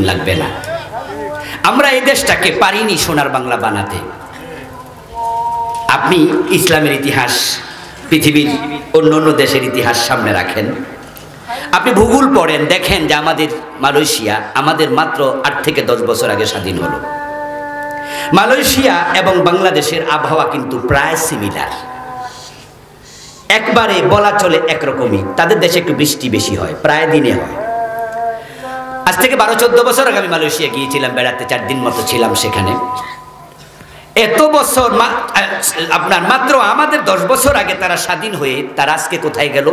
লাগবে না। আমরা এই দেশটাকে পারিনি সোনার বাংলা বানাতে। আপনি ইসলামের ইতিহাস, পৃথিবীর অন্য অন্য দেশের ইতিহাস সামনে রাখেন, আপনি ভূগোল পড়েন, দেখেন যে আমাদের মালয়েশিয়া আমাদের মাত্র 8 থেকে 10 বছর আগে স্বাধীন হলো। মালয়েশিয়া এবং বাংলাদেশের আবহাওয়া কিন্তু প্রায় সিমিলার, একবারে বলা চলে একরকমই। তাদের দেশে একটু বৃষ্টি বেশি হয়, প্রায় দিনে হয়। আজ থেকে 12-14 বছর আগে আমি মালয়েশিয়া গিয়েছিলাম বেড়াতে, 4 দিন মতো ছিলাম সেখানে। এত বছর আপনার মাত্র আমাদের 10 বছর আগে তারা স্বাধীন হয়ে তারা আজকে কোথায় গেল?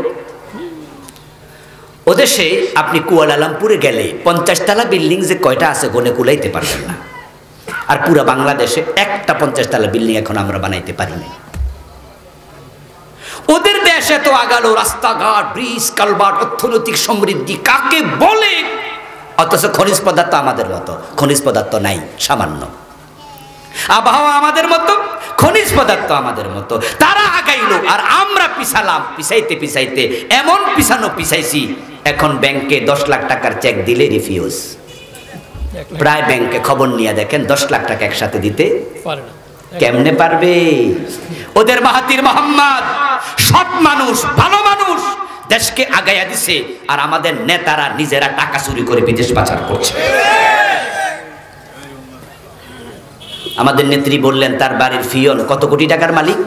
ও দেশে আপনি কুয়ালালামপুরে গেলে 50 তলা বিল্ডিং যে কয়টা আছে গনে কুলাইতে পারবেন না। আর পুরো বাংলাদেশে একটা 50 তলা বিল্ডিং এখন আমরা বানাইতে পারিনি। ওদের দেশে তো আগালো রাস্তাঘাট, ব্রিজ, কালভার্ট, অর্থনৈতিক সমৃদ্ধি কাকে বলে, অথচ খনিজ পদার্থ আমাদের মতো খনিজ পদার্থ নাই, সামান্য। আবহাওয়া আমাদের মতো, খনিজ পদার্থ আমাদের মতো। তারা আগাইলো আর আমরা পিছালাম। পিছাইতে পিছাইতে এমন পিছাইছি, এখন ব্যাংকে 10 লাখ টাকার চেক দিলে রিফিউজ। প্রায় ব্যাংকে খবর নিয়ে দেখেন 10 লাখ টাকা একসাথে দিতে কেমনে পারবে? ওদের মাহাতির মোহাম্মদ সৎ মানুষ, ভালো মানুষ, দেশকে আগাইয়া দিছে, আর আমাদের নেতারা নিজেরা টাকা চুরি করে বিদেশ পাচার করছে। আমাদের নেত্রী বললেন তার বাড়ির ফিয়ন কত কোটি টাকার মালিক?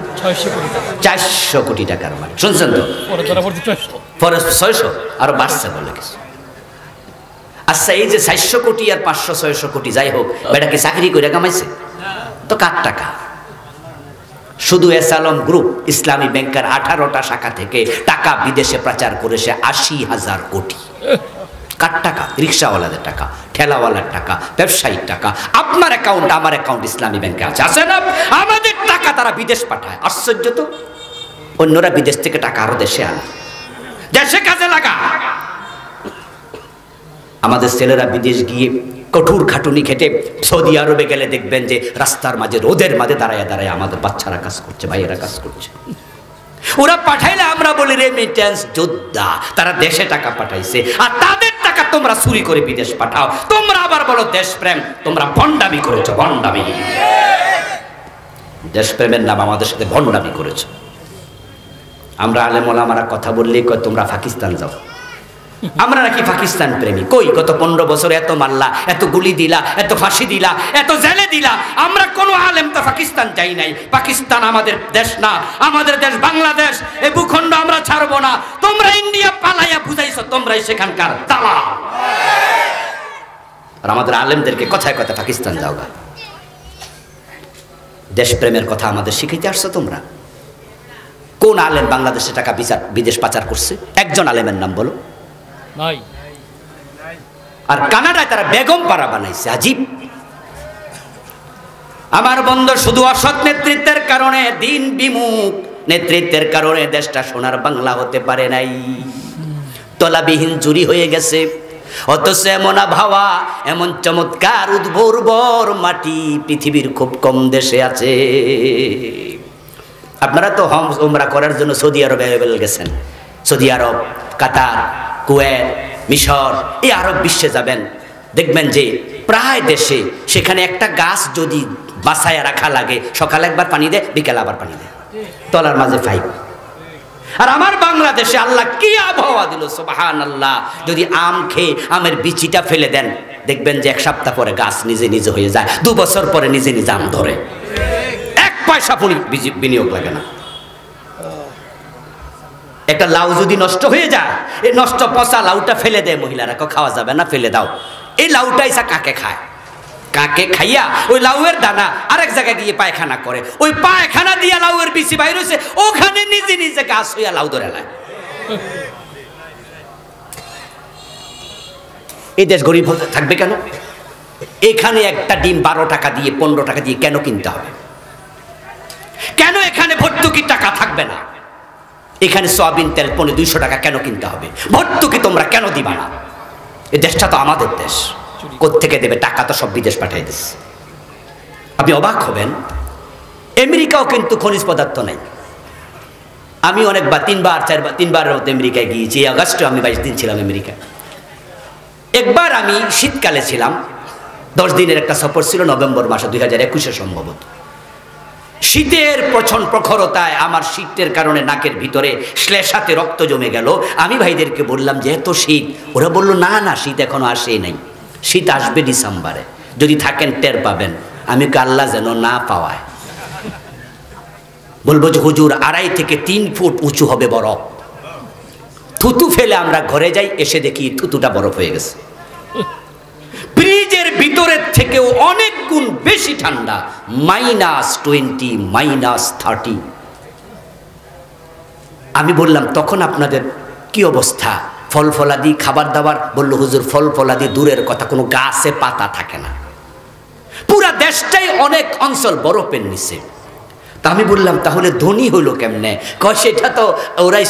400 কোটি টাকার মালিক। শুনছেন তো? পরে 600 আরো বাড়ছে বলে কিছু। আচ্ছা, এই যে 400 কোটি আর 500-600 কোটি যাই হোক, বেটা কি চাকরি করে কামাইছে? তো কার টাকা? শুধু এস আলম গ্রুপ ইসলামী ব্যাংকের 18টা শাখা থেকে টাকা বিদেশে পাচার করেছে 80,000 কোটি। কার টাকা? রিক্সাওয়ালাদের টাকা, ঠেলাওয়ালার টাকা, ব্যবসায়ীর টাকা। আপনার অ্যাকাউন্ট, আমার অ্যাকাউন্ট ইসলামী ব্যাংকে আছে না? আমাদের টাকা তারা বিদেশ পাঠায়। আশ্চর্য তো। অন্যরা বিদেশ থেকে টাকা আরো দেশে আনে, দেশে কাজে লাগা। আমাদের ছেলেরা বিদেশ গিয়ে কঠোর খাটুনি খেটে সৌদি আরবে গেলে দেখবেন যে রাস্তার মাঝে, রোদের মাঝে দাঁড়ায় দাঁড়ায় আমাদের বাচ্চারা কাজ করছে, ভাইয়েরা কাজ করছে। ওরা পাঠাইলে আমরা বলি রেমিটেন্স যোদ্ধা। তারা দেশে টাকা পাঠাইছে, আর তাদের টাকা তোমরা চুরি করে বিদেশ পাঠাও। তোমরা আবার বলো দেশপ্রেম। তোমরা ভণ্ডামি করেছো, ভণ্ডামি। দেশপ্রেমের নাম আমাদের সাথে ভণ্ডামি করেছো। আমরা আলেম ওলামারা কথা বললেই কয় তোমরা পাকিস্তান যাও। আমরা নাকি পাকিস্তান প্রেমী? কই, গত 15 বছর এত মারলা, এত গুলি দিলা, এত ফাঁসি দিলা, এত জেলে দিলা। আমরা কোনো আলেম তো পাকিস্তান চাই নাই। পাকিস্তান আমাদের দেশ না, আমাদের দেশ বাংলাদেশ। এই ভূখণ্ড আমরা ছাড়বো না। তোমরা ইন্ডিয়া পালাইয়া বুঝাইছো তোমরাই সেখানকার দালাল। আর আমাদের আলেমদেরকে কথায় কথায় পাকিস্তান যাও গা। দেশপ্রেমের কথা আমাদের শিখাইতে আসছো তোমরা? কোন আলেম বাংলাদেশে টাকা বিদেশ পাচার করছে? একজন আলেমের নাম বলো। আর কানাডায় তারা বেগম পাড়া বানাইছে। আজীব। আমার বন্ধু, শুধু অসৎ নেতৃত্বের কারণে, দিন বিমুখ নেতৃত্বের কারণে দেশটা সোনার বাংলা হতে পারে নাই। তলাবিহীন চুরি হয়ে গেছে। অথচ এমন আবহাওয়া, এমন চমৎকার উর্বর মাটি পৃথিবীর খুব কম দেশে আছে। আপনারা তো হজ উমরা করার জন্য সৌদি আরব গেছেন। সৌদি আরব, কাতার, কুয়েত, মিশর, এই আরব বিশ্বে যাবেন, দেখবেন যে প্রায় দেশে সেখানে একটা গাছ যদি বাঁচায় রাখা লাগে, সকালে একবার পানি দেয়, বিকেলে আবার পানি দেয়, তলার মাঝে পাইপ। আর আমার বাংলাদেশে আল্লাহ কি আবহাওয়া দিল, সুবহানাল্লাহ। যদি আম খেয়ে আমের বিচিটা ফেলে দেন, দেখবেন যে 1 সপ্তাহ পরে গাছ নিজে নিজে হয়ে যায়, 2 বছর পরে নিজে নিজে আম ধরে। 1 পয়সা বিনিয়োগ লাগে না। একটা লাউ যদি নষ্ট হয়ে যায়, এই নষ্ট পচা লাউটা ফেলে দেয় মহিলারা, খাওয়া যাবে না, ফেলে দাও। এই লাউটা এসে কাকে খায়? কাকে খাইয়া ওই লাউয়ের দানা আরেক জায়গায় গিয়ে পায়খানা করে, ওই পায়খানা দিয়া লাউয়ের বিচি বাইর হয়েছে, ওখানে নিজে নিজে গাছ হইয়া লাউ ধরে লায়। এই দেশ গরিব থাকবে কেন? এখানে একটা ডিম 12 টাকা দিয়ে, 15 টাকা দিয়ে কেন কিনতে হবে? কেন এখানে ভর্তুকির টাকা থাকবে না? এখানে সয়াবিন তেল 200 টাকা কেন কিনতে হবে? ভর্তুকি তোমরা কেন দিবা না? এই দেশটা তো আমাদের দেশ। কোত্থেকে দেবে? টাকা তো সব বিদেশ পাঠিয়ে দিচ্ছে। আপনি অবাক হবেন, আমেরিকাও কিন্তু খনিজ পদার্থ নাই। আমি অনেকবার 3বার 4বার 3বারের মতো আমেরিকায় গিয়েছি। এই আগস্টে আমি 22 দিন ছিলাম আমেরিকায়। একবার আমি শীতকালে ছিলাম, 10 দিনের একটা সফর ছিল, নভেম্বর মাসে 2021 সম্ভবত। শীতের প্রখরতায় আমার শীতের কারণে নাকের ভিতরে শ্লেষাতে রক্ত জমে গেল। আমি ভাইদেরকে বললাম যে এত শীত, ওরা বলল না না শীত এখনো আসেই নাই, শীত আসবে ডিসেম্বরে, যদি থাকেন টের পাবেন। আমি আল্লাহ যেন না পাওয়ায়। বলবো যে হুজুর 2.5 থেকে 3 ফুট উঁচু হবে বরফ। থুতু ফেলে আমরা ঘরে যাই, এসে দেখি থুতুটা বরফ হয়ে গেছে। ফ্রিজের ভিতরের থেকেও অনেক গুণ বেশি ঠান্ডা, -20, -30। আমি বললাম তখন আপনাদের কি অবস্থা, ফল ফলাদি খাবার দাবার? বলল হুজুর ফল ফলাদি দূরের কথা, কোনো গাছে পাতা থাকে না, পুরা দেশটাই অনেক অঞ্চল বরফের নিচে। তা আমি বললাম তাহলে ধনী হইলো কেমনে? কয় সেটা তো ওরাই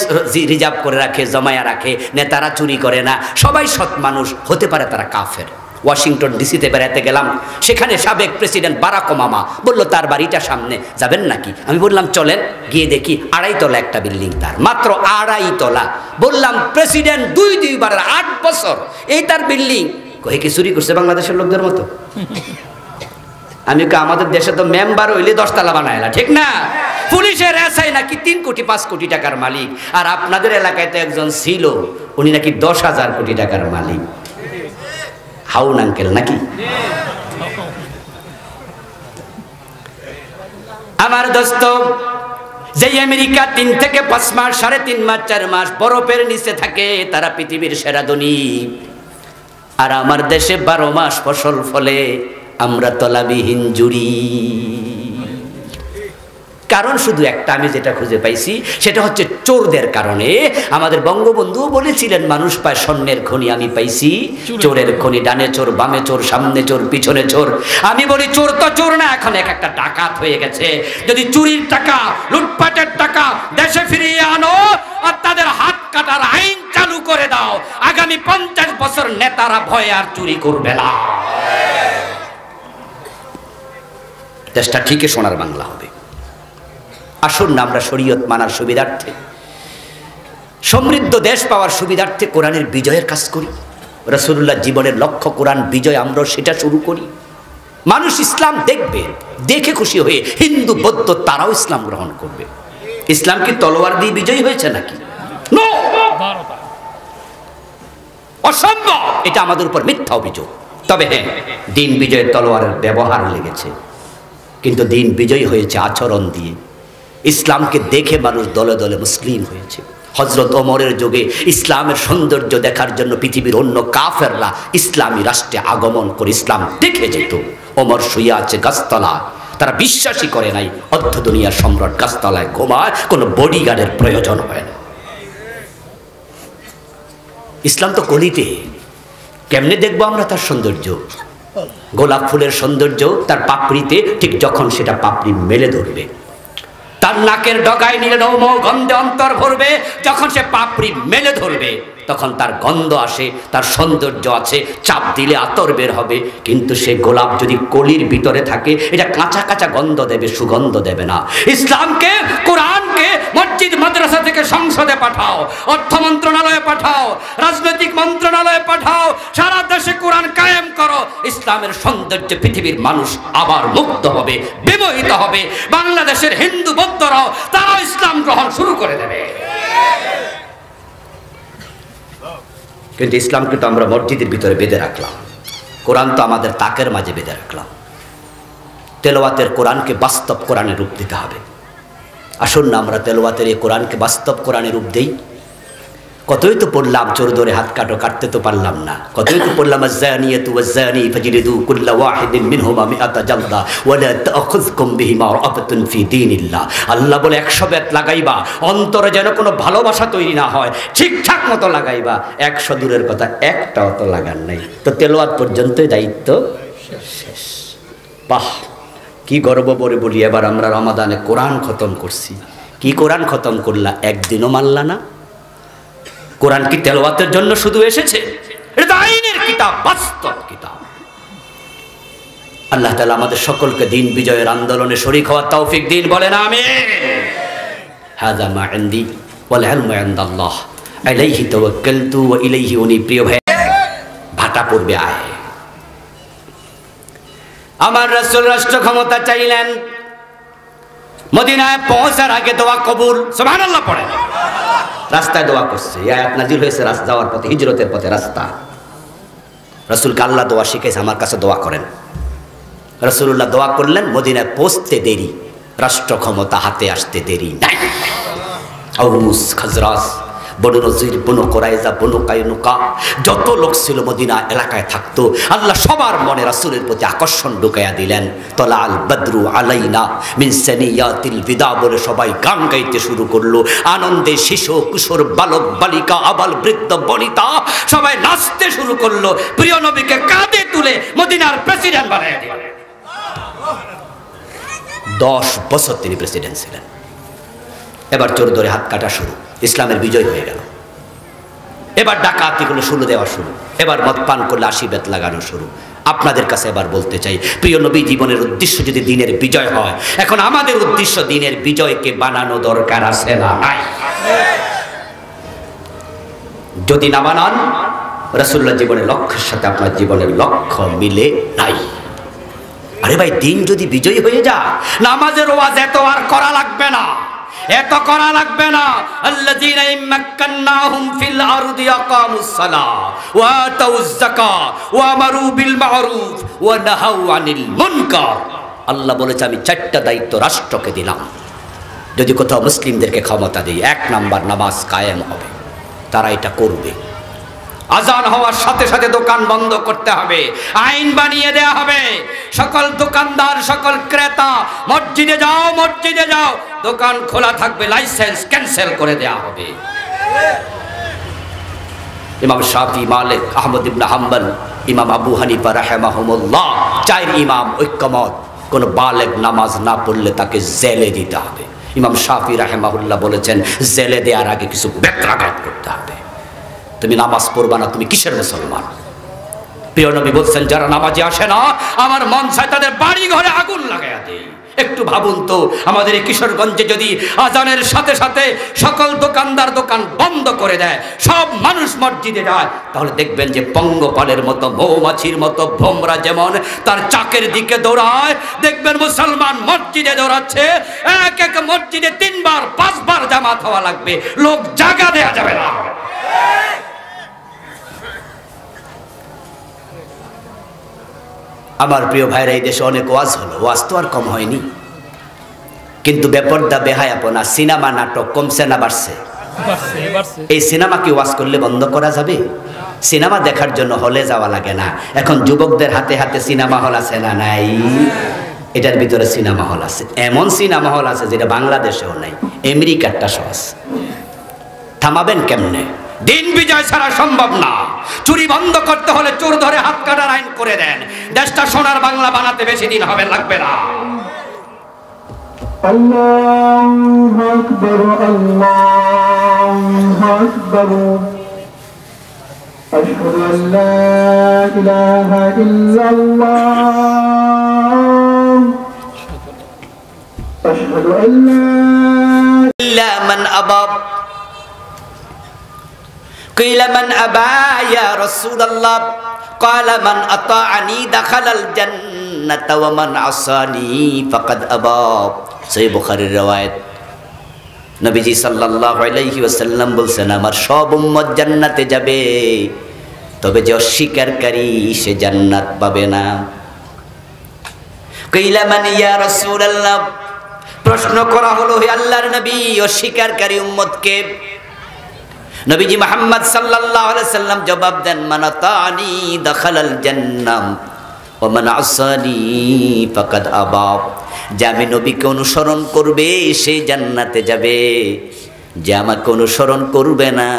রিজার্ভ করে রাখে, জমায়া রাখে, নেতারা চুরি করে না, সবাই সৎ মানুষ, হতে পারে তারা কাফের। ওয়াশিংটন ডিসিতে বেড়াতে গেলাম, সেখানে সাবেক প্রেসিডেন্ট বারাক ওবামা বলল তার বাড়িটা সামনে, যাবেন নাকি? আমি বললাম চলেন, গিয়ে দেখি 2.5 তলা একটা বিল্ডিং, তার মাত্র 2.5 তলা। বললাম প্রেসিডেন্ট 2বার 8 বছর, এই তার বিল্ডিং। কয়ে কি চুরি করছে বাংলাদেশের লোকদের মতো? আমি আমাদের দেশে তো মেম্বার হইলে 10 তলা বানায় না, ঠিক না? পুলিশের এসআই নাকি 3 কোটি 5 কোটি টাকার মালিক, আর আপনাদের এলাকায় তো একজন ছিল, উনি নাকি 10,000 কোটি টাকার মালিক। হাউন আঙ্কেল নাকি? আমার দোস্ত, যে আমেরিকা 3 থেকে 5 মাস, 3.5 মাস, 4 মাস বরফের নিচে থাকে, তারা পৃথিবীর সেরা ধনী। আর আমার দেশে 12 মাস ফসল ফলে, আমরা তলাবিহীন জুড়ি। কারণ শুধু একটা, আমি যেটা খুঁজে পাইছি সেটা হচ্ছে চোরদের কারণে। আমাদের বঙ্গবন্ধু বলেছিলেন মানুষ পায় স্বর্ণের খনি, আমি পাইছি চোরের খনি। ডানে চোর, বামে চোর, সামনে চোর, পিছনে চোর। আমি বলি চোর তো চোর না, এখন একটা ডাকাত হয়ে গেছে। যদি চুরির টাকা, লুটপাটের টাকা দেশে ফিরিয়ে আনো আর তাদের হাত কাটার আইন চালু করে দাও, আগামী 50 বছর নেতারা ভয়ে আর চুরি করবে না। দেশটা ঠিকই সোনার বাংলা হবে। আসুন না আমরা শরীয়ত মানার সুবিধার্থে, সমৃদ্ধ দেশ পাওয়ার সুবিধার্থে কোরআনের বিজয়ের কাজ করি। রাসূলুল্লাহ জীবনের লক্ষ্য কোরআন বিজয়, আমরা সেটা শুরু করি। মানুষ ইসলাম দেখবে, দেখে খুশি হয়ে হিন্দু বৌদ্ধ তারাও ইসলাম গ্রহণ করবে। ইসলাম কি তলোয়ার দিয়ে বিজয়ী হয়েছে নাকি? নো, অসম্ভব। এটা আমাদের উপর মিথ্যা অভিযোগ। তবে হ্যাঁ, দিন বিজয়ের তলোয়ারের ব্যবহার লেগেছে, কিন্তু দিন বিজয়ী হয়েছে আচরণ দিয়ে। ইসলামকে দেখে মানুষ দলে দলে মুসলিম হয়েছে। হযরত ওমরের যুগে ইসলামের সৌন্দর্য দেখার জন্য পৃথিবীর অন্য কাফেররা ইসলামী রাষ্ট্রে আগমন করে ইসলাম দেখে যেত। ওমর শুয়ে আছে গাছতলায়, তারা বিশ্বাসই করে নাই অর্ধ দুনিয়ার সম্রাট গাছতলায় ঘুমায়, কোনো বডিগার্ডের প্রয়োজন হয় না। ইসলাম তো কলিতে, কেমনে দেখবো আমরা তার সৌন্দর্য? গোলাপ ফুলের সৌন্দর্য তার পাপড়িতে, ঠিক যখন সেটা পাপড়ি মেলে ধরবে, তার নাকের ডগায় নিয়ে নৌম গন্ধে অন্তর ভরবে, যখন সে পাপড়ি মেলে ধরবে তখন তার গন্ধ আসে, তার সৌন্দর্য আছে, চাপ দিলে আতর বের হবে। কিন্তু সে গোলাপ যদি কলির ভিতরে থাকে, এটা কাঁচা কাঁচা গন্ধ দেবে, সুগন্ধ দেবে না। ইসলামকে, কোরআনকে মসজিদ মাদ্রাসা থেকে সংসদে পাঠাও, অর্থ মন্ত্রণালয়ে পাঠাও, রাজনৈতিক মন্ত্রণালয়ে পাঠাও, সারা দেশে কোরআন কায়েম করো। ইসলামের সৌন্দর্যে পৃথিবীর মানুষ আবার মুগ্ধ হবে, বিমোহিত হবে। বাংলাদেশের হিন্দু বৌদ্ধরাও তারাও ইসলাম গ্রহণ শুরু করে দেবে। কিন্তু ইসলামকে তো আমরা মসজিদের ভিতরে বেঁধে রাখলাম, কোরআন তো আমাদের তাকের মাঝে বেঁধে রাখলাম। তেলাওয়াতের কোরআনকে বাস্তব কোরআনে রূপ দিতে হবে। আসুন না আমরা তেলাওয়াতের এই কোরআনকে বাস্তব কোরআনে রূপ দেই। কতই তো পড়লাম চোর ধরে হাত কাটো, কাটতে তো পারলাম না। কতই তো পড়লাম আয-যানিয়াতু ওয়াজ-যানি ফাজলিদু কুল্লা ওয়াহিদিন মিনহুমা মিআতা জালদা ওয়া লা তা'খুযকুম বিহিমা রা'ফাতুন ফি দীনিল্লাহ। আল্লাহ বলে 100 বেত লাগাইবা, অন্তরে যেন কোনো ভালোবাসা তৈরি না হয়, ঠিকঠাক মতো লাগাইবা। 100 দূরের কথা, একটাও তো লাগার নাই। তো তেলাওয়াত পর্যন্তই দায়িত্ব শেষ। বাহ, কি গর্ব করে বলি, এবার আমরা রমাদানে কোরআন খতম করছি। কি কোরআন খতম করলা? একদিনও মানলা না। কোরআন কি তেলাওয়াতের জন্য শুধু এসেছে? এটা আইনের কিতাব, বাস্তব কিতাব। আল্লাহ তাআলা আমাদের সকলকে দিন বিজয়ের আন্দোলনে শরীক হওয়ার তৌফিক দিন, বলেন আমিন। হাযা মা ইনদি ওয়াল ইলমু ইনদাল্লাহ আলাইহি তাওয়াক্কালতু ওয়া ইলাইহি উনি। প্রিয় ভাই, ভাটা ভাটা পড়বে আয়। আমার রাসূল রাষ্ট্র ক্ষমতা চাইলেন, মদিনায় পৌঁছার আগে দোয়া কবুল, সুবহানাল্লাহ পড়েন। রাস্তায় দোয়া করছে, এই আয়াত নাযিল হয়েছে রাস্তা যাওয়ার পথে, হিজরতের পথে রাস্তা। রাসূলকে আল্লাহ দোয়া শিখাইছে, আমার কাছে দোয়া করেন। রাসূলুল্লাহ দোয়া করলেন, মদিনায় পৌঁছতে দেরি, রাষ্ট্র ক্ষমতা হাতে আসতে দেরি নাই। আউস, খাজরাজ, বনু নজির, বনু কোরাইজা, বনু কায়নুকা, যত লোক ছিল মদিনা এলাকায় থাকতো, আল্লাহ সবার মনে রাসূলের প্রতি আকর্ষণ ঢুকাইয়া দিলেন। তলা আল বদরু আলাইনা মিন সানিয়াতিল বিদা বলে সবাই গান গাইতে শুরু করলো। আনন্দে শিশু কিশোর বালক বালিকা আবাল বৃদ্ধ বনিতা সবাই নাচতে শুরু করলো। প্রিয় নবীকে কাঁধে তুলে মদিনার প্রেসিডেন্ট বানাইয়া দিলেন। 10 বছর তিনি প্রেসিডেন্ট ছিলেন। এবার চোর ধরে হাত কাটা শুরু, ইসলামের বিজয় হয়ে গেল। এবার ডাকাতিগুলো শুরু দেওয়া শুরু, এবার মদ পান করলে আশীর্বাদ লাগানো শুরু। আপনাদের কাছে এবার বলতে চাই, প্রিয় নবী জীবনের উদ্দেশ্য যদি দিনের বিজয় হয়, এখন আমাদের উদ্দেশ্য দিনের বিজয়কে বানানো দরকার আছে না নাই? যদি না বানান, রাসূলুল্লাহ জীবনের লক্ষ্যের সাথে আপনার জীবনের লক্ষ্য মিলে নাই। আরে ভাই, দিন যদি বিজয়ী হয়ে যায়, নামাজের ওয়াজ এত আর করা লাগবে না, এত করা লাগবে না। আল্লাযীনা ইম্মাক্কান্নাহুম ফিল আরদি আকামুস সালাহ ওয়া আতাউয যাকাত ওয়া আমারু বিল মা'রুফ ওয়া নাহাউ আনিল মুনকার। আল্লাহ বলেছে, আমি 4টা দায়িত্ব রাষ্ট্রকে দিলাম। যদি কোথাও মুসলিমদেরকে ক্ষমতা দিই, 1 নাম্বার নামাজ কায়েম হবে, তারা এটা করবে। আজান হওয়ার সাথে সাথে দোকান বন্ধ করতে হবে, আইন বানিয়ে দেয়া হবে। সকল দোকানদার, সকল ক্রেতা, মসজিদে যাও, মসজিদে যাও, দোকান খোলা থাকবে, লাইসেন্স ক্যান্সেল করে দেয়া হবে। ইমাম শাফি, মালিক, আহমদ ইবনে হাম্বল, ইমাম আবু হানিফা রাহিমাহুমুল্লাহ, 4 ইমাম ঐক্যমত, কোন বালেগ নামাজ না পড়লে তাকে জেলে দিতে হবে। ইমাম শাফি রাহিমাহুল্লাহ বলেছেন, জেলে দেওয়ার আগে কিছু বেত্রাঘাত করতে হবে। তুমি নামাজ পড়বা না, তুমি কিসের মুসলমান? প্রিয় নবী বলছেন, যারা নামাজে আসে না, আমার মন চায় তাদের বাড়ি ঘরে আগুন লাগাইয়া দেই। একটু ভাবুন তো, আমাদের এই কিশোরগঞ্জে যদি আজানের সাথে সাথে সকল দোকানদার দোকান বন্ধ করে দেয়, সব মানুষ মসজিদে যায়, তাহলে দেখবেন যে পঙ্গপালের মতো, মৌমাছির মতো ভোমরা যেমন তার চাকের দিকে দৌড়ায়, দেখবেন মুসলমান মসজিদে দৌড়াচ্ছে। এক এক মসজিদে 3 বার 5 বার জামাত হওয়া লাগবে, লোক জায়গা দেয়া যাবে না। আমার প্রিয় ভাইরা, এই দেশে অনেক ওয়াজ হলো, ওয়াজ তো আর কম হয়নি, কিন্তু বেপরদা বেহায়াপনা, সিনেমা নাটক কমছে না বাড়ছে? এই সিনেমা কি ওয়াজ করলে বন্ধ করা যাবে? সিনেমা দেখার জন্য হলে যাওয়া লাগে না, এখন যুবকদের হাতে হাতে সিনেমা হল আছে না নাই? এটার ভিতরে সিনেমা হল আছে, এমন সিনেমা হল আছে যেটা বাংলাদেশেও নাই, আমেরিকারটা সহজ। থামাবেন কেমনে? দিন বিজয় ছাড়া সম্ভব না। চুরি বন্ধ করতে হলে চোর ধরে হাত কাটার আইন করে দেন। দেশটা সোনার বাংলা বানাতে বেশি দিন হবে লাগবে না। আল্লাহু আকবার, আল্লাহু আকবার, আশহাদু আল্লা ইলাহা ইল্লাল্লাহ, আশহাদু আল্লা ইল্লা মান আবা قيل من أبى يا رسول الله قال من أطاعني دخل الجنة ومن عصاني فقد أبى। সহিহ বুখারীর riwayat, নবীজি সাল্লাল্লাহু আলাইহি ওয়াসাল্লাম বলেন, আমার সব উম্মত জান্নাতে যাবে, তবে যে অস্বীকারী সে জান্নাত পাবে না। قيل من يا رسول الله, প্রশ্ন করা হলো, হে আল্লাহর নবী, অস্বীকারী উম্মতকে? নবীজি মুহাম্মদ সাল্লাল্লাহু আলাইহি সাল্লাম জবাব দেন, মান আতানি দাখালাল জান্নাহ ওয়া মান আসানি ফাকাদ আবা। যে আমি নবীকে অনুসরণ করবে সে জান্নাতে যাবে, যে আমাকে অনুসরণ করবে না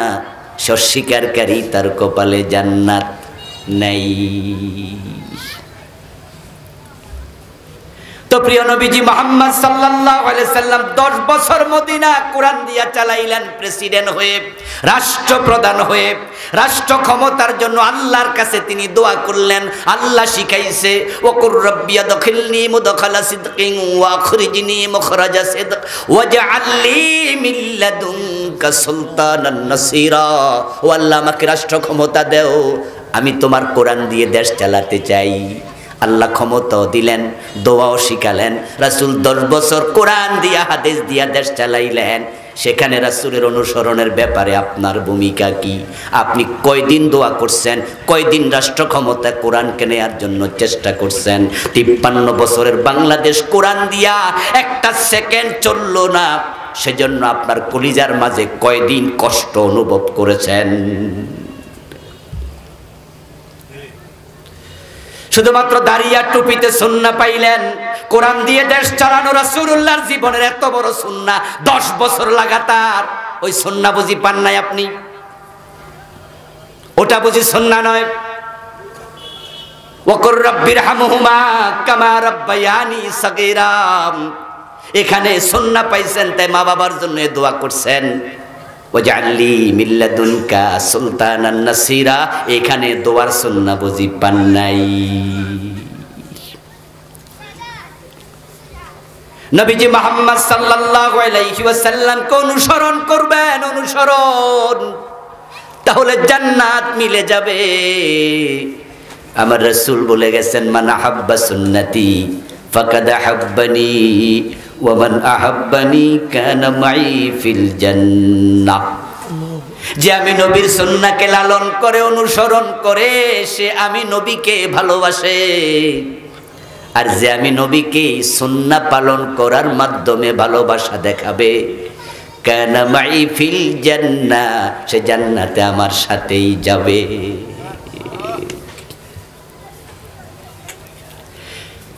সে অস্বীকারী, তার কপালে জান্নাত নাই। তো প্রিয় নবীজি মুহাম্মদ সাল্লাল্লাহু আলাইহি সাল্লাম 10 বছর মদিনা কোরআন দিয়া চালাইলেন, প্রেসিডেন্ট হয়ে, রাষ্ট্রপ্রধান হয়ে, রাষ্ট্র ক্ষমতার জন্য আল্লাহর কাছে তিনি দোয়া করলেন। আল্লাহ শিখাইছে, ওয়াকুর রাব্বি আদখিলনি মুদখালা সিদকিন ওয়া আখরিজনি মুখরাজা সিদক ওয়াজআলনি মিন লাদুনকা সুলতানান নাসীরা। ও আল্লাহ, আমাকে রাষ্ট্র ক্ষমতা দাও, আমি তোমার কোরআন দিয়ে দেশ চালাতে চাই। আল্লাহ ক্ষমতাও দিলেন, দোয়াও শিখালেন। রাসূল 10 বছর কোরআন দিয়া হাদিস দিয়া দেশ চালাইলেন। সেখানে রাসূলের অনুসরণের ব্যাপারে আপনার ভূমিকা কি? আপনি কয়দিন দোয়া করছেন, কয়দিন রাষ্ট্র ক্ষমতা কোরআনকে নেয়ার জন্য চেষ্টা করছেন? 53 বছরের বাংলাদেশ কোরআন দিয়া একটা সেকেন্ড চলল না। সেজন্য আপনার কলিজার মাঝে কয়দিন কষ্ট অনুভব করেছেন? শুধুমাত্র দাড়িয়া টুপিতে সুন্নাহ পাইলেন, কোরআন দিয়ে দেশ চালানো রাসূলুল্লাহর জীবনের এত বড় সুন্নাহ 10 বছর লাগাতার, ওই সুন্নাহ বুঝি পান নাই আপনি? ওটা বুঝি সুন্নাহ নয়? ওয়াকুর রাব্বিরহামহুমা কামা রাব্বায়ানি সাগীরা। এখানে সুন্নাহ পাইছেন তাই মা বাবার জন্য দোয়া করছেন, ওয়াজআললি মিল্লাদুনকা সুলতানান নাসিরা। এখানে দোয়ার সুন্নাহ বুঝি পান নাই? নবীজি মুহাম্মদ সাল্লাল্লাহু আলাইহি ওয়াসাল্লামকে অনুসরণ করবেন, অনুসরণ, তাহলে জান্নাত মিলে যাবে। আমার রাসূল বলে গেছেন, মান আহাব্বা সুন্নতি ফাকাদ আহাব্বানি ওয়া মান আহাব্বানি কানা মাই ফিল জান্নাহ। যে আমি নবীর সুন্নাহকে লালন করে অনুসরণ করে সে আমি নবীকে ভালোবাসে, আর যে আমি নবীকে সুন্নাহ পালন করার মাধ্যমে ভালোবাসা দেখাবে, কানা মাই ফিল জান্নাহ, সে জান্নাতে আমার সাথেই যাবে।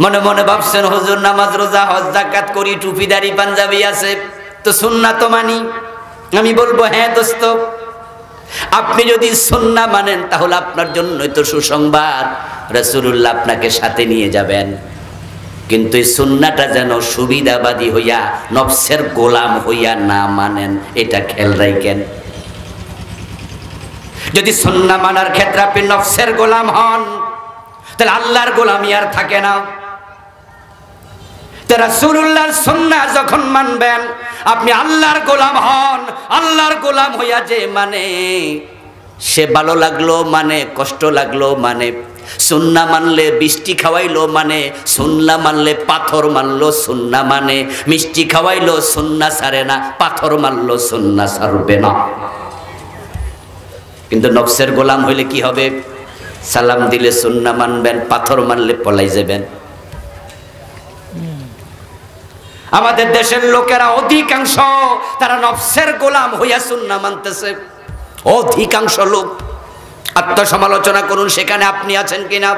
মনে মনে ভাবছেন, হুজুর নামাজ রোজা হজ যাকাত করি, টুপি দাড়ি পাঞ্জাবি আছে, তো সুন্নাহ তো মানি। আমি বলবো, হ্যাঁ দোস্ত, আপনি যদি সুন্নাহ মানেন তাহলে আপনার জন্যই তো সুসংবাদ, রাসূলুল্লাহ আপনাকে সাথে নিয়ে যাবেন। কিন্তু এই সুন্নাহটা যেন সুবিধাবাদী হইয়া নফসের গোলাম হইয়া না মানেন, এটা খেয়াল রাখেন। যদি সুন্নাহ মানার ক্ষেত্রে আপনি নফসের গোলাম হন, তাহলে আল্লাহর গোলামি আর থাকে না। রাসূলুল্লাহর সুন্নাহ যখন মানবেন, আপনি আল্লাহর গোলাম হন। আল্লাহর গোলাম হইয়া যে মানে, সে ভালো লাগলো মানে, কষ্ট লাগলো মানে, সুন্নাহ মানলে বৃষ্টি খাওয়াইলো মানে, সুন্নাহ মানলে পাথর মানলো সুন্নাহ মানে, মিষ্টি খাওয়াইলো সুন্নাহ ছাড়ে না, পাথর মানলো সুন্নাহ ছাড়বে না। কিন্তু নফসের গোলাম হইলে কি হবে? সালাম দিলে সুন্নাহ মানবেন, পাথর মানলে পলাই যাবেন। আমাদের দেশের লোকেরা অধিকাংশ তারা নফসের গোলাম হইয়া সুন্নাহ মানতেছে। অধিকাংশ লোক, আত্মসমালোচনা করুন, সেখানে আপনি আছেন কিনা,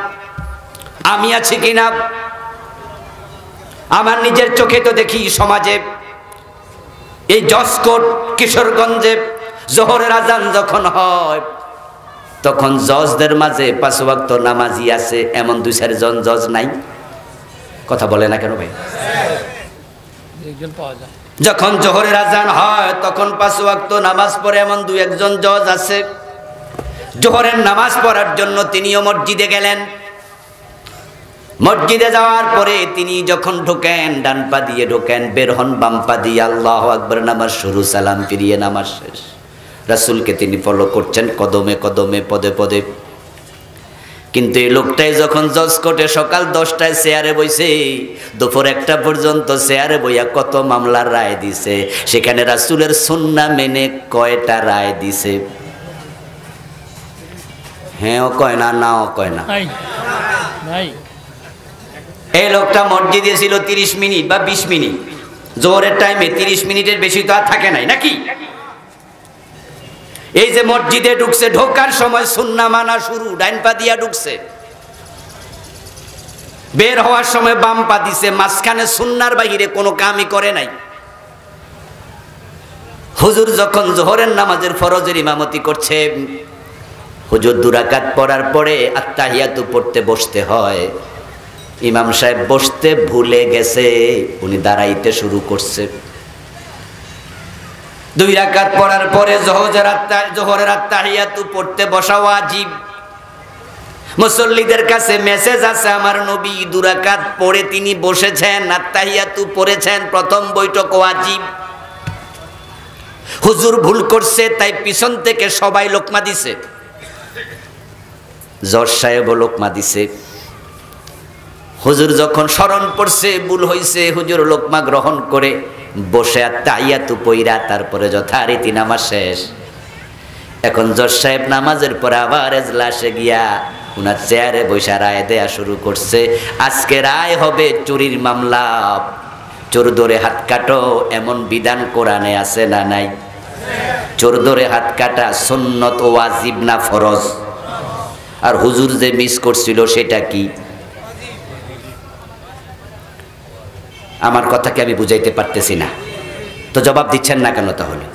আমি আছি কিনা। আমার নিজের চোখে তো দেখি সমাজে, এই জজকোট কিশোরগঞ্জে জোহরের আজান যখন হয়, তখন জজদের মাঝে 5 ওয়াক্ত নামাজি আছে এমন 2-4 জন জজ নাই? কথা বলে না কেন ভাই? যখন জোহরের আজান হয় তখন 5 ওয়াক্ত নামাজ পড়ে এমন 2-1 জন জজ আছে। জোহরের নামাজ পড়ার জন্য তিনিও মসজিদে গেলেন। মসজিদে যাওয়ার পরে তিনি যখন ঢোকেন, ডান পা দিয়ে ঢোকেন, বের হন বাম পা দিয়ে, আল্লাহু আকবার, নামাজ শুরু, সালাম ফিরিয়ে নামাজ শেষ। রাসূলকে তিনি ফলো করছেন কদমে কদমে, পদে পদে। কিন্তু এই লোকটাই যখন জজ কোর্টে সকাল 10টায় চেয়ারে বইছে, দুপুর 1টা পর্যন্ত চেয়ারে বইয়া কত মামলার রায় দিছে, সেখানে রাসূলের সুন্নাহ মেনে কয়টা রায় দিছে? হ্যাঁও কয় না, নাও কয় না। এই লোকটা মসজিদে ছিল 30 মিনিট বা 20 মিনিট। জোহরের টাইমে 30 মিনিটের বেশি তো আর থাকে নাই নাকি? এই যে মসজিদে ঢুকছে, ঢোকার সময় সুন্নাহ মানা শুরু, ডাইন পা দিয়া ঢুকছে, বের হওয়ার সময় বাম পা দিছে, মাঝখানে সুন্নাহর বাইরে কোনো কামই করে নাই। হুজুর যখন জোহরের নামাজের ফরজের ইমামতি করছে, হুজুর 2 রাকাত পড়ার পরে আত্তাহিয়াতু পড়তে বসতে হয়। ইমাম সাহেব বসতে ভুলে গেছে, উনি দাঁড়াইতে শুরু করছে। 2 রাকাত পড়ার পরে জোহরের আত্তাহিয়াতু পড়তে বসা ওয়াজিব। মুসল্লিদের কাছে মেসেজ আছে, আমার নবী 2 রাকাত পড়ে তিনি বসেছেন, আত্তাহিয়াতু পড়েছেন, প্রথম বৈঠক ওয়াজিব। হুজুর ভুল করছে, তাই পিছন থেকে সবাই লোকমা দিছে। জজ সাহেব লোকমা দিছে। হুজুর যখন স্মরণ পড়ছে ভুল হইছে, হুজুর লোকমা গ্রহণ করে বসে তাহিয়াতু পইরা তারপরে যথারীতি নামাজ শেষ। এখন জজ সাহেব নামাজের পরে আবার এজলাসে গিয়া উনার চেয়ারে বসে রায় দেয়া শুরু করছে। আজকে রায় হবে চুরির মামলা, চোর ধরে হাত কাটো, এমন বিধান কোরআনে আছে না নাই? চোর ধরে হাত কাটা সুন্নত ওয়াজিব না ফরজ? আর হুজুর যে মিস করছিল সেটা কি? আমার কথাকে আমি বুঝাইতে পারতেছি না, তো জবাব দিচ্ছেন না কেন? তাহলে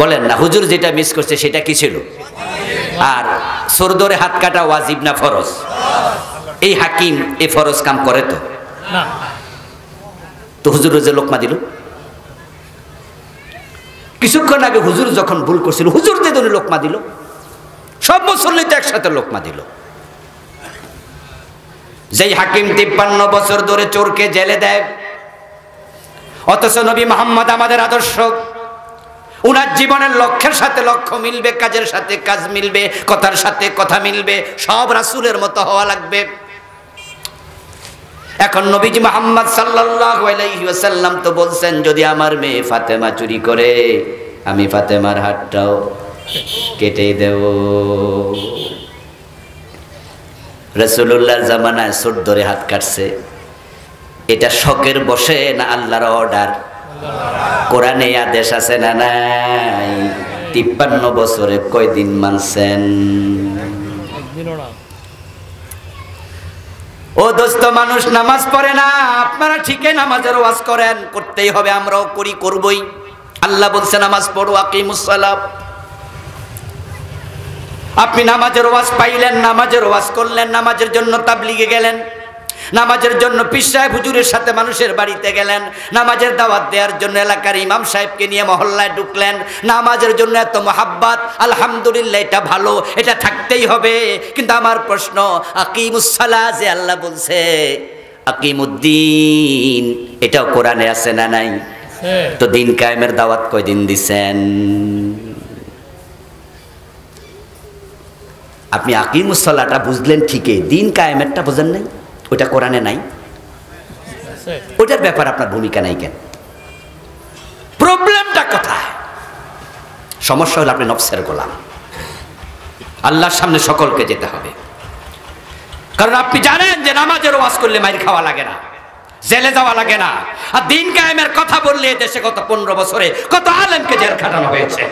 বলেন না, হুজুর যেটা মিস করছে সেটা কি ছিল? আর চোর ধরে হাত কাটা ওয়াজিব না ফরজ? এই হাকিম এই ফরজ কাম করে তো? তো হুজুর যে লোকমা দিল, কিছুক্ষণ আগে হুজুর যখন ভুল করছিল, হুজুর যে ধরে লোকমা দিল, সব মুসল্লি তো একসাথে লোকমা দিল। যেই হাকিম 53 বছর ধরে চোরকে জেলে দেয়, অথচ নবী মুহাম্মদ আমাদের আদর্শ, উনার জীবনের লক্ষ্যের সাথে লক্ষ্য মিলবে, কাজের সাথে কাজ মিলবে, কথার সাথে কথা মিলবে, সব রাসূলের মতো হওয়া লাগবে। এখন নবীজি মুহাম্মদ সাল্লাল্লাহু আলাইহি ওয়াসাল্লাম তো বলছেন, যদি আমার মেয়ে ফাতেমা চুরি করে আমি ফাতেমার হাতটাও কেটে দেব। রাসূলুল্লাহর জামানায় চোর ধরে হাত কাটছে, এটা শখের বসে না আল্লাহর অর্ডার? কোরআনে আদেশ আছে না নাই? 53 বছরে কয়দিন মানছেন? ও দোস্ত, মানুষ নামাজ পড়ে না, আপনারা ঠিকই নামাজের ওয়াজ করেন, করতেই হবে, আমরাও করি, করবই। আল্লাহ বলছে নামাজ পড়ো, আকিমুস সালাত। আপনি নামাজের ওয়াজ পাইলেন, নামাজের ওয়াজ করলেন, নামাজের জন্য তাবলিগে গেলেন, নামাজের জন্য পীর সাহেব হুজুরের সাথে মানুষের বাড়িতে গেলেন, নামাজের দাওয়াত দেওয়ার জন্য এলাকার ইমাম সাহেবকে নিয়ে মহল্লায় ঢুকলেন, নামাজের জন্য এত মহাব্বত, আলহামদুলিল্লাহ, এটা ভালো, এটা থাকতেই হবে। কিন্তু আমার প্রশ্ন, আকিমুস সালাহ যে আল্লাহ বলছে, আকিমুদ্দিন, এটাও কোরআনে আছে না নাই? তো দিন কায়েমের দাওয়াত কয়দিন দিছেন? আপনি আকিমুস সালাহটা বুঝলেন ঠিকই, দিন কায়েমেরটা বুঝেন নাই, ওটা কোরআনে নাই, ওটার ব্যাপার আপনার ভূমিকা নাই কেন? প্রবলেমটা কোথায়? সমস্যা হলো আপনি নফসের গোলাম। আল্লাহর সামনে সকলকে যেতে হবে, কারণ আপনি জানেন যে নামাজের ওয়াজ করলে মাইর খাওয়া লাগে না, জেলে যাওয়া লাগে না। আর দিন কায়েমের কথা বললে দেশে গত 15 বছরে কত আলেমকে জেল খাটানো হয়েছে।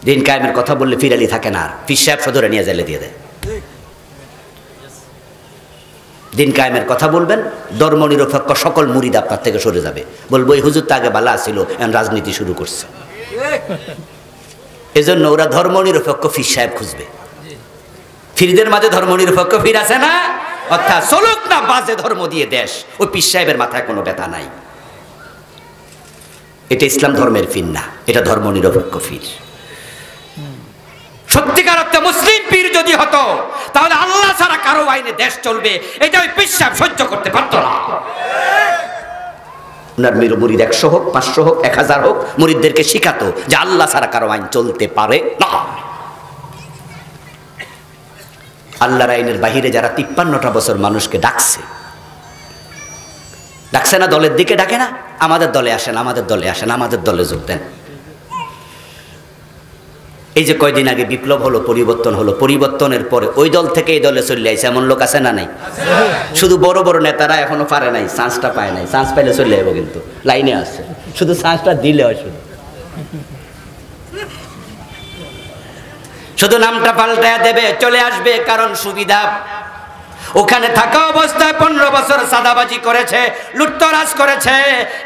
দিন কায়েমের কথা বললে ফিরালি থাকে না, আর পীর সাহেব সদরে নিয়ে জেলে দিয়ে দেয়। দিন কায়েমের কথা বলবেন, ধর্ম নিরপেক্ষ সকল মুরিদ আপনার থেকে সরে যাবে, বলবো এই হুজুর তো আগে বালা ছিল, এখন রাজনীতি শুরু করছে। এজন্য ওরা ধর্ম নিরপেক্ষ পীর সাহেব খুঁজবে। ফিরদের মাঝে ধর্ম নিরপেক্ষ পীর আছে না, অর্থাৎ চলুক না বাজে ধর্ম দিয়ে দেশ, ওই পীর সাহেবের মাথায় কোনো ব্যথা নাই। এটা ইসলাম ধর্মের পীর না, এটা ধর্ম নিরপেক্ষ পীর। সত্যিকার অর্থে মুসলিম পীর যদি হতো, তাহলে আল্লাহ ছাড়া কারো আইনে দেশ চলবে, এটা ওই পীর সাহেব সহ্য করতে পারতো না। ওনার মুরিদ 100 হোক, 500 হোক, 1000 হোক, মুরিদদেরকে শিখাতো যে আল্লাহ ছাড়া কারো আইন চলতে পারে না। আল্লাহর আইনের বাহিরে যারা 53টা বছর মানুষকে ডাকছে, ডাকছে না, দলের দিকে ডাকে না, আমাদের দলে আসেন, আমাদের দলে আসেন, আমাদের দলে যোগ দেন। এই যে কয়দিন আগে বিপ্লব হলো, পরিবর্তন হলো, পরিবর্তনের পরে ওই দল থেকে এই দলে চলে আইছে এমন লোক আছে না নাই? শুধু বড় বড় নেতারা এখনো পারে নাই, চান্সটা পায় নাই। চান্স পাইলে চলে যাবো, কিন্তু লাইনে আছে, শুধু চান্সটা দিলে হয়, শুধু নামটা পাল্টায় দেবে, চলে আসবে, কারণ সুবিধা। ওখানে থাকা অবস্থায় 15 বছর সাদাবাজি করেছে, লুটতরাজ করেছে,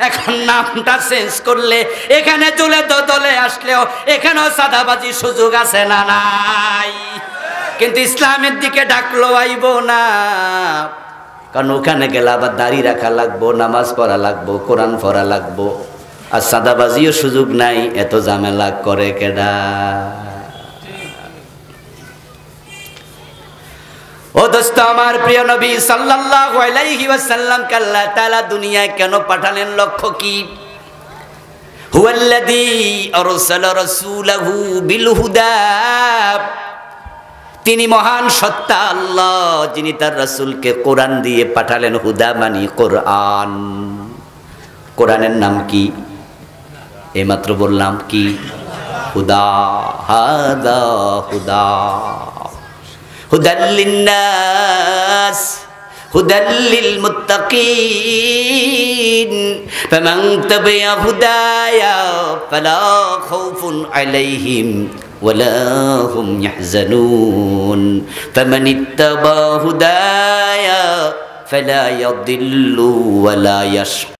এখন নামটা চেঞ্জ করলে এখানে চলে দলে আসলেও এখানেও সাদাবাজি সুযোগ আছে না নাই? কিন্তু ইসলামের দিকে ডাকলো আইব না, কারণ ওখানে গেলে আবার দাড়ি রাখা লাগবো, নামাজ পড়া লাগবো, কোরআন পড়া লাগবো, আর সাদাবাজিও সুযোগ নাই। এত ঝামেলা করে কেডা? ও দোস্ত, আমার প্রিয় নবী সাল্লাল্লাহু আলাইহি ওয়াসাল্লামকে আল্লাহ তাআলা দুনিয়ায় কেন পাঠালেন? লক্ষ্য কি? হুয়াল্লাযী আরসালা রাসূলাহু বিল হুদা, তিনি মহান সত্তা আল্লাহ যিনি তার রাসূলকে কোরআন দিয়ে পাঠালেন। হুদা মানে কোরআন। কোরআনের নাম কি? এইমাত্র বললাম কি? হুদা। হাদা হুদা, হুদাল লিন্নাস, হুদাল লিল মুত্তাকিন, ফামান তাবিআ হুদায়া ফালা খাউফুন আলাইহিম ওয়ালা হুম ইয়াহজানুন, ফামান ইত্তাবা হুদায়া ফালা ইয়াদিল্লু ওয়ালা ইয়াশকা।